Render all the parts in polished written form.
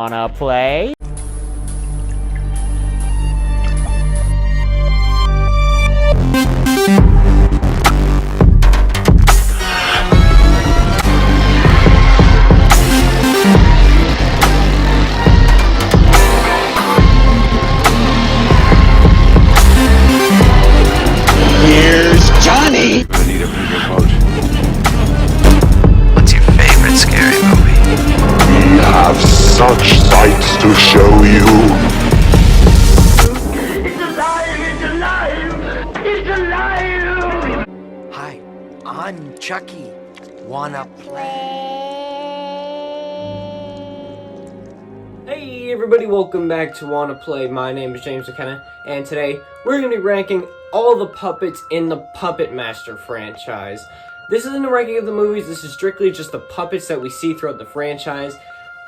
Wanna play? Here's Johnny! I need a bigger boat. What's your favorite scary movie? We have such sights to show you. It's alive! It's alive! It's alive! Hi, I'm Chucky. Wanna play? Hey everybody, welcome back to Wanna Play. My name is James McKenna, and today we're going to be ranking all the puppets in the Puppet Master franchise. This isn't a ranking of the movies, this is strictly just the puppets that we see throughout the franchise.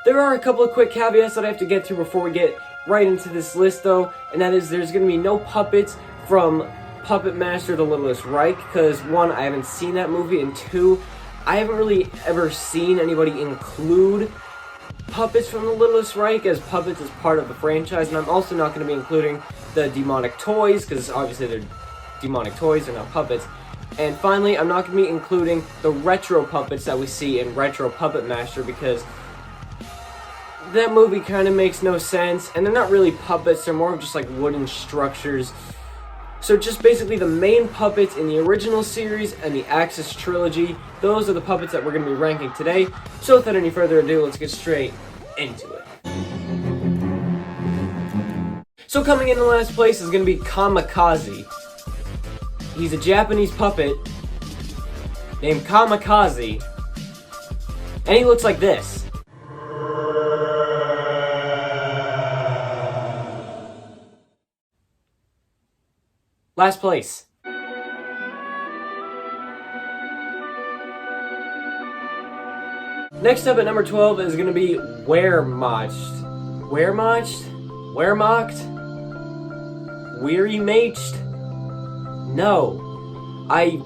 There are a couple of quick caveats that I have to get through before we get right into this list though, and that is there's going to be no puppets from Puppet Master The Littlest Reich, because one, I haven't seen that movie, and two, I haven't really ever seen anybody include puppets from The Littlest Reich as puppets as part of the franchise, and I'm also not going to be including the demonic toys, because obviously they're demonic toys, they're not puppets. And finally, I'm not going to be including the retro puppets that we see in Retro Puppet Master, because that movie kind of makes no sense, and they're not really puppets, they're more of just like wooden structures. So just basically the main puppets in the original series and the Axis trilogy, those are the puppets that we're going to be ranking today. So without any further ado, let's get straight into it. So coming in last place is going to be Kamikaze. He's a Japanese puppet named Kamikaze, and he looks like this. Last place. Next up at number 12 is going to be Wehrmacht. Weary Mached? No. I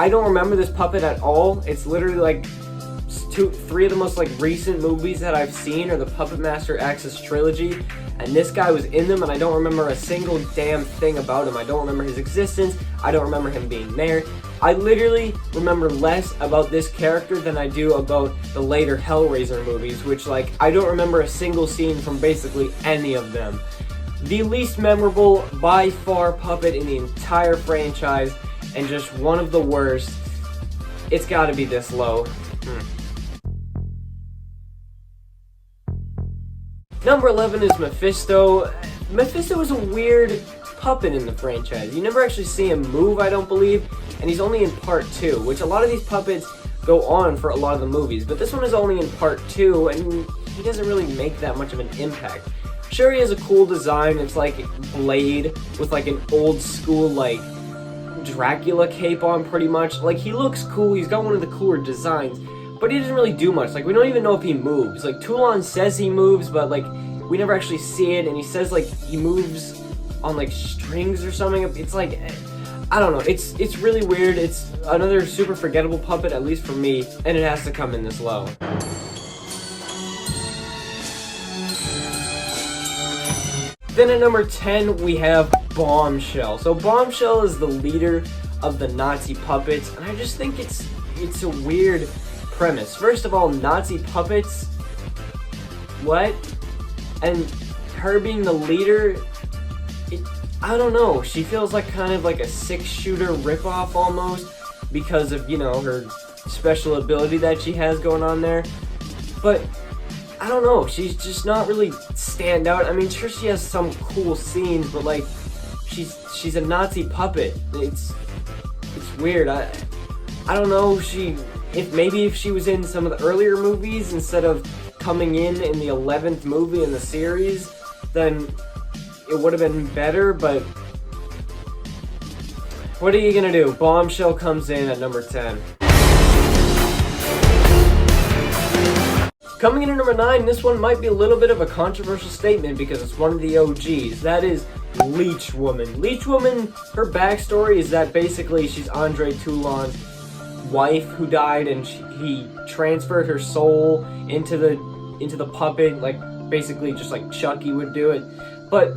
don't remember this puppet at all. It's literally like three of the most like recent movies that I've seen are the Puppet Master Axis trilogy, and this guy was in them, and I don't remember a single damn thing about him. I don't remember his existence. I don't remember him being there. I literally remember less about this character than I do about the later Hellraiser movies, which, like, I don't remember a single scene from basically any of them. The least memorable, by far, puppet in the entire franchise, and just one of the worst. It's gotta be this low. Number 11 is Mephisto. Mephisto is a weird puppet in the franchise. You never actually see him move, I don't believe, and he's only in part 2, which a lot of these puppets go on for a lot of the movies, but this one is only in part 2, and he doesn't really make that much of an impact. Sure, he has a cool design. It's like Blade with like an old school like Dracula cape on, pretty much. Like, he looks cool, he's got one of the cooler designs, but he doesn't really do much. Like, we don't even know if he moves. Like, Toulon says he moves, but like we never actually see it, and he says like he moves on like strings or something. It's like, I don't know, it's really weird. It's another super forgettable puppet, at least for me, and it has to come in this low. Then at number 10 we have Bombshell. So Bombshell is the leader of the Nazi puppets, and I just think it's a weird premise. First of all, Nazi puppets? What? And her being the leader, I don't know, she feels like kind of like a six-shooter ripoff almost, because of, you know, her special ability that she has going on there. But I don't know, she's just not really stand out. I mean, sure, she has some cool scenes, but like, she's a Nazi puppet. It's weird. I don't know, if she was in some of the earlier movies instead of coming in the 11th movie in the series, then it would have been better, but what are you gonna do? Bombshell comes in at number 10. Coming in at number 9, this one might be a little bit of a controversial statement because it's one of the OGs. That is Leech Woman. Leech Woman, her backstory is that basically she's Andre Toulon's wife who died, and he transferred her soul into the into the puppet, like basically just like Chucky would do it. But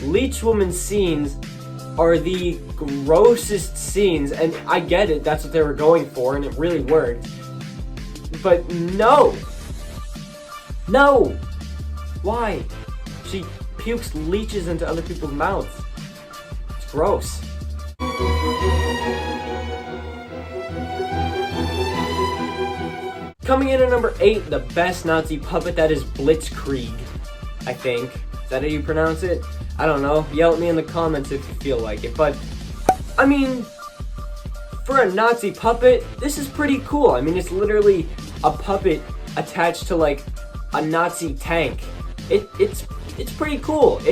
Leech Woman scenes are the grossest scenes, and I get it, that's what they were going for, and it really worked. But no! Why? She pukes leeches into other people's mouths. It's gross. Coming in at number 8, the best Nazi puppet, that is Blitzkrieg, I think. Is that how you pronounce it? I don't know. Yell at me in the comments if you feel like it. But, I mean, for a Nazi puppet, this is pretty cool. I mean, it's literally a puppet attached to, like, a Nazi tank. It's pretty cool.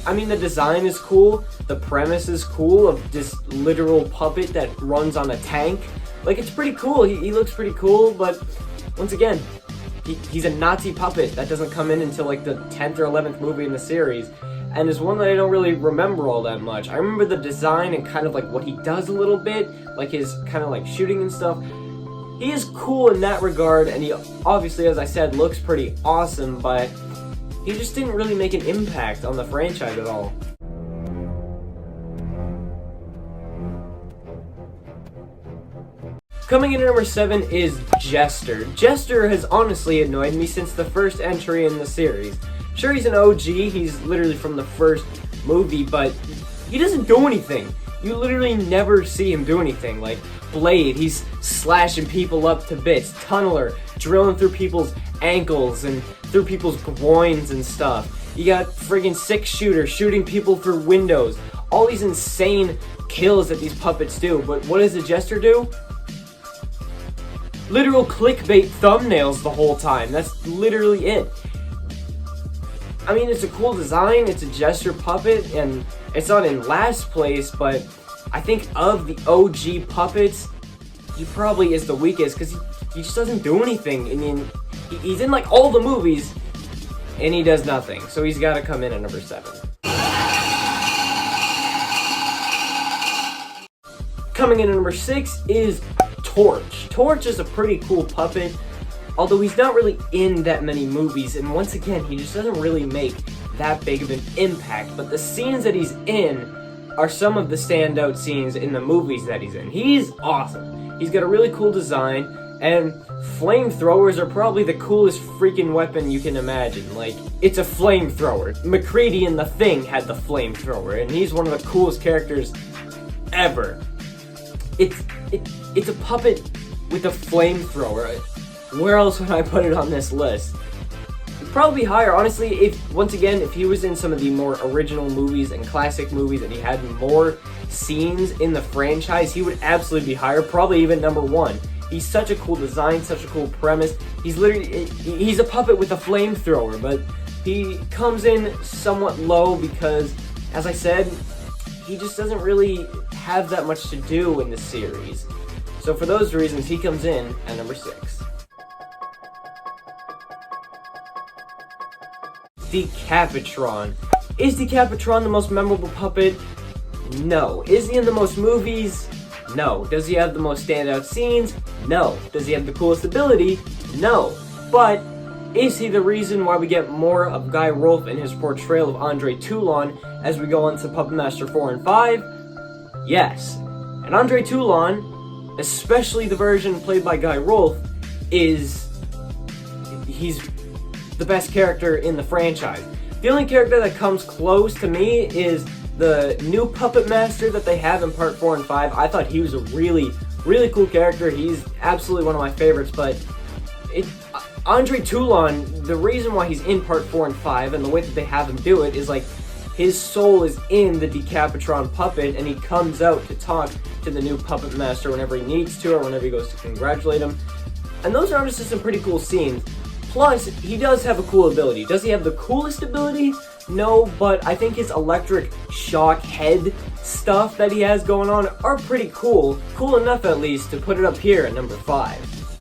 I mean, the design is cool. The premise is cool of this literal puppet that runs on a tank. Like, it's pretty cool. He looks pretty cool, but once again, he's a Nazi puppet. That doesn't come in until, like, the 10th or 11th movie in the series. And it's one that I don't really remember all that much. I remember the design and kind of like what he does a little bit, like his kind of like shooting and stuff. He is cool in that regard, and he obviously, as I said, looks pretty awesome, but he just didn't really make an impact on the franchise at all. Coming in at number 7 is Jester. Jester has honestly annoyed me since the first entry in the series. Sure, he's an OG, he's literally from the first movie, but he doesn't do anything. You literally never see him do anything. Like, Blade, he's slashing people up to bits. Tunneler, drilling through people's ankles and through people's groins and stuff. You got friggin' Six Shooter shooting people through windows. All these insane kills that these puppets do, but what does the Jester do? Literal clickbait thumbnails the whole time. That's literally it. I mean, it's a cool design, it's a Jester puppet, and it's not in last place, but I think of the OG puppets, he probably is the weakest, because he just doesn't do anything. I mean, he's in like all the movies, and he does nothing, so he's got to come in at number 7. Coming in at number 6 is Torch. Torch is a pretty cool puppet, although he's not really in that many movies, and once again, he just doesn't really make that big of an impact, but the scenes that he's in are some of the standout scenes in the movies that he's in. He's awesome. He's got a really cool design, and flamethrowers are probably the coolest freaking weapon you can imagine. Like, it's a flamethrower. McCready in The Thing had the flamethrower, and he's one of the coolest characters ever. It's a puppet with a flamethrower. Where else would I put it on this list? It'd probably be higher, honestly, if he was in some of the more original movies and classic movies and he had more scenes in the franchise, he would absolutely be higher, probably even number 1. He's such a cool design, such a cool premise. He's a puppet with a flamethrower, but he comes in somewhat low because, as I said, he just doesn't really have that much to do in the series. So for those reasons, he comes in at number 6. Decapitron. Is Decapitron the most memorable puppet? No. Is he in the most movies? No. Does he have the most standout scenes? No. Does he have the coolest ability? No. But is he the reason why we get more of Guy Rolfe in his portrayal of Andre Toulon as we go on to Puppet Master 4 and 5? Yes. And Andre Toulon, especially the version played by Guy Rolfe, he's the best character in the franchise. The only character that comes close to me is the new Puppet Master that they have in Part 4 and 5. I thought he was a really, really cool character. He's absolutely one of my favorites, but Andre Toulon, the reason why he's in Part 4 and 5 and the way that they have him do it is like his soul is in the Decapitron puppet and he comes out to talk to the new Puppet Master whenever he needs to or whenever he goes to congratulate him. And those are honestly some pretty cool scenes. Plus, he does have a cool ability. Does he have the coolest ability? No, but I think his electric shock head stuff that he has going on are pretty cool. Cool enough, at least, to put it up here at number 5.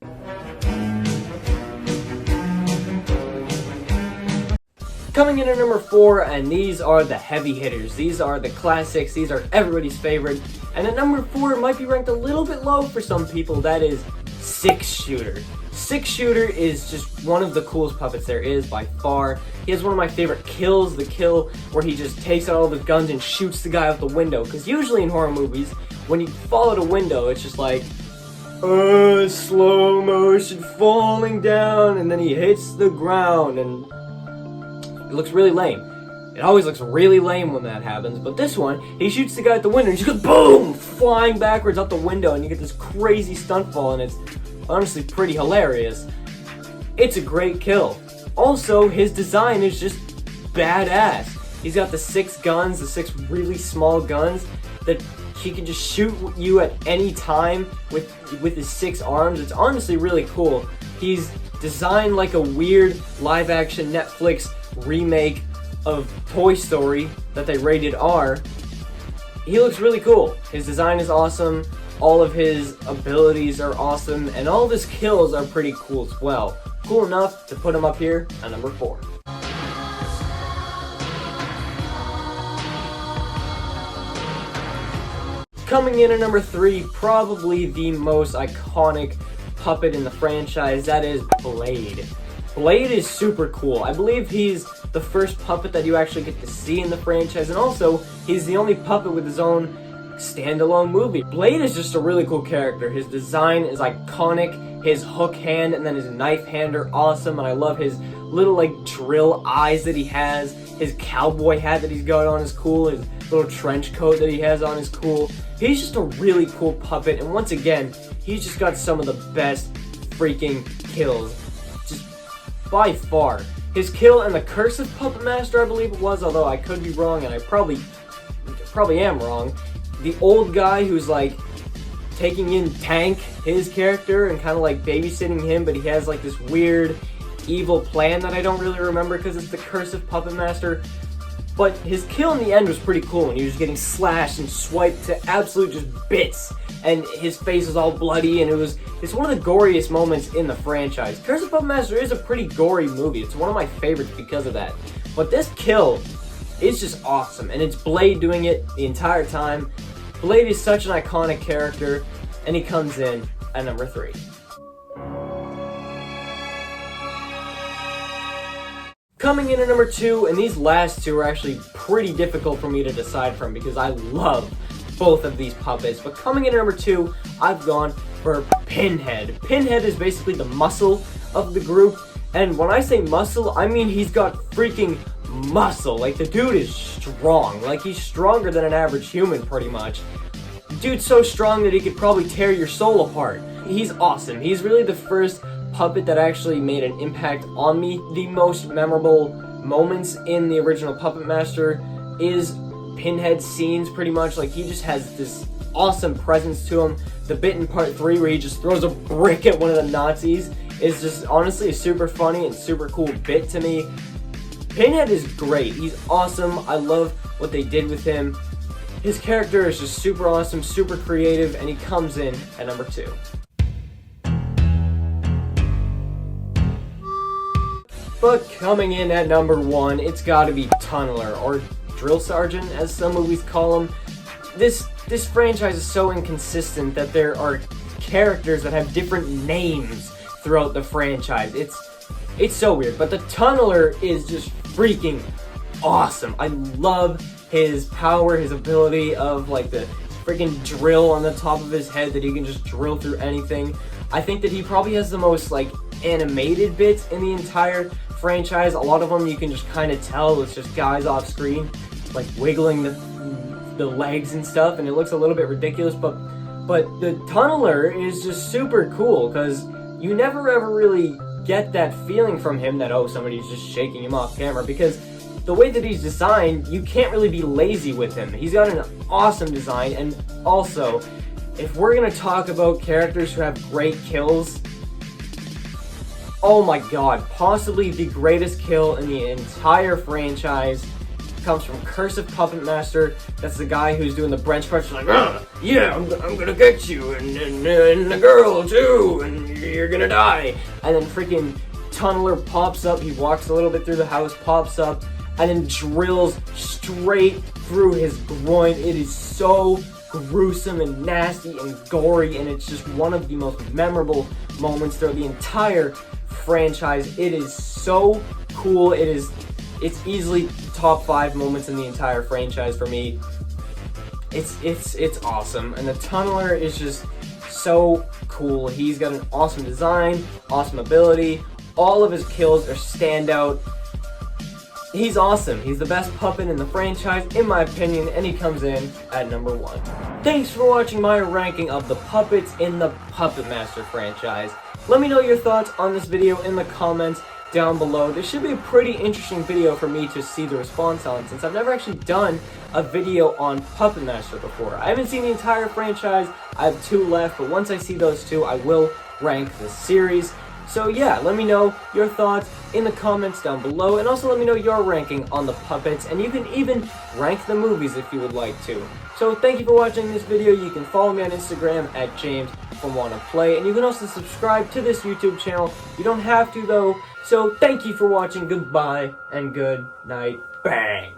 Coming in at number 4, and these are the heavy hitters. These are the classics. These are everybody's favorite. And at number 4, it might be ranked a little bit low for some people. That is Six Shooter. Six Shooter is just one of the coolest puppets there is by far. He has one of my favorite kills, the kill where he just takes out all the guns and shoots the guy out the window. Because usually in horror movies, when you fall out a window, it's just like, slow motion falling down, and then he hits the ground, and it looks really lame. It always looks really lame when that happens, but this one, he shoots the guy at the window, and he just goes boom, flying backwards out the window, and you get this crazy stunt fall, and it's honestly pretty hilarious. It's a great kill. Also, his design is just badass. He's got the 6 guns, the 6 really small guns that he can just shoot you at any time with his 6 arms. It's honestly really cool. He's designed like a weird live-action Netflix remake of Toy Story that they rated R. He looks really cool. His design is awesome. All of his abilities are awesome, and all of his kills are pretty cool as well. Cool enough to put him up here at number 4. Coming in at number 3, probably the most iconic puppet in the franchise, that is Blade. Blade is super cool. I believe he's the first puppet that you actually get to see in the franchise, and also, he's the only puppet with his own standalone movie. Blade is just a really cool character. His design is iconic, his hook hand and then his knife hand are awesome, and I love his little like drill eyes that he has. His cowboy hat that he's got on is cool, his little trench coat that he has on is cool. He's just a really cool puppet, and once again, he's just got some of the best freaking kills, just by far. His kill and the Curse of Puppet Master, I believe it was, although I could be wrong, and I probably am wrong. The old guy who's like taking in Tank, his character, and kind of like babysitting him, but he has like this weird evil plan that I don't really remember because it's the Curse of Puppet Master. But his kill in the end was pretty cool, and he was getting slashed and swiped to absolute just bits, and his face was all bloody, and it's one of the goriest moments in the franchise. Curse of Puppet Master is a pretty gory movie. It's one of my favorites because of that. But this kill is just awesome, and it's Blade doing it the entire time. Blade is such an iconic character, and he comes in at number 3. Coming in at number 2, and these last two are actually pretty difficult for me to decide from because I love both of these puppets, but coming in at number 2, I've gone for Pinhead. Pinhead is basically the muscle of the group, and when I say muscle, I mean he's got freaking muscle. Like, the dude is strong. Like, he's stronger than an average human, pretty much. Dude's so strong that he could probably tear your soul apart. He's awesome. He's really the first puppet that actually made an impact on me. The most memorable moments in the original Puppet Master is Pinhead scenes, pretty much. Like, he just has this awesome presence to him. The bit in part 3 where he just throws a brick at one of the Nazis is just honestly a super funny and super cool bit to me. Pinhead is great. He's awesome. I love what they did with him. His character is just super awesome, super creative, and he comes in at number 2. But coming in at number 1, it's gotta be Tunneler, or Drill Sergeant, as some movies call him. This franchise is so inconsistent that there are characters that have different names throughout the franchise. It's so weird, but the Tunneler is just freaking awesome. I love his power, his ability of like the freaking drill on the top of his head that he can just drill through anything. I think that he probably has the most like animated bits in the entire franchise. A lot of them you can just kind of tell it's just guys off screen like wiggling the legs and stuff, and it looks a little bit ridiculous, but the Tunneler is just super cool because you never ever really get that feeling from him that, oh, somebody's just shaking him off camera, because the way that he's designed, you can't really be lazy with him. He's got an awesome design, and also, if we're gonna talk about characters who have great kills, oh my god, possibly the greatest kill in the entire franchise comes from Curse of Puppet Master. That's the guy who's doing the bench press, like, yeah, I'm gonna get you, and the girl too, and you're gonna die. And then freaking tunneler pops up, he walks a little bit through the house, pops up, and then drills straight through his groin. It is so gruesome and nasty and gory, and it's just one of the most memorable moments throughout the entire franchise. It is so cool. It's easily top 5 moments in the entire franchise for me. It's awesome, and the tunneler is just so cool. He's got an awesome design, awesome ability. All of his kills are standout. He's awesome. He's the best puppet in the franchise, in my opinion, and he comes in at number 1. Thanks for watching my ranking of the puppets in the Puppet Master franchise. Let me know your thoughts on this video in the comments down below. This should be a pretty interesting video for me to see the response on, since I've never actually done a video on Puppet Master before. I haven't seen the entire franchise. I have 2 left, but once I see those 2, I will rank this series. So yeah, let me know your thoughts in the comments down below, and also let me know your ranking on the puppets, and you can even rank the movies if you would like to. So thank you for watching this video. You can follow me on Instagram at JamesFromWannaPlay, and you can also subscribe to this YouTube channel. You don't have to though. So thank you for watching, goodbye, and good night. Bang!